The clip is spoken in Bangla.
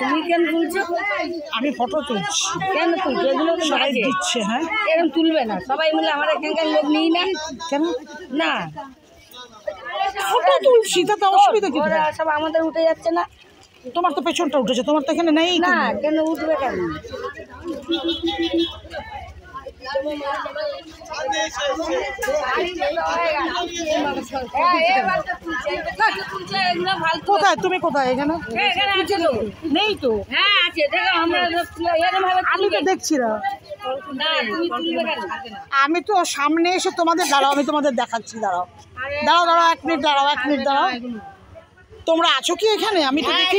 তুমি কেন তুলছো? আমি ফটো তুলছি। কেন তুলছো? এগুলো সবাই দিচ্ছে। হ্যাঁ, এরকম তুলবে না, সবাই মিলে আমার এখানকার লোক নিই না কেন না, ফটো তুলছি, তাতে অসুবিধা কি? ওরা সব আমাদের উঠে যাচ্ছে না। তোমার তো পেছনটা উঠেছে, তোমার তো এখানে নেই না, কেন উঠবে কেন? কোথায়? তুমি কোথায়? এখানে নেই তো। হ্যাঁ আছে, দেখো আমরা আমি তো দেখছি না। আমি তো সামনে এসে তোমাদের দাঁড়াও, আমি তোমাদের দেখাচ্ছি। দাঁড়াও দাঁড়াও দাঁড়াও, 1 মিনিট দাঁড়াও, 1 মিনিট দাঁড়াও। তোমরা আছো কি এখানে? আমি তো দেখি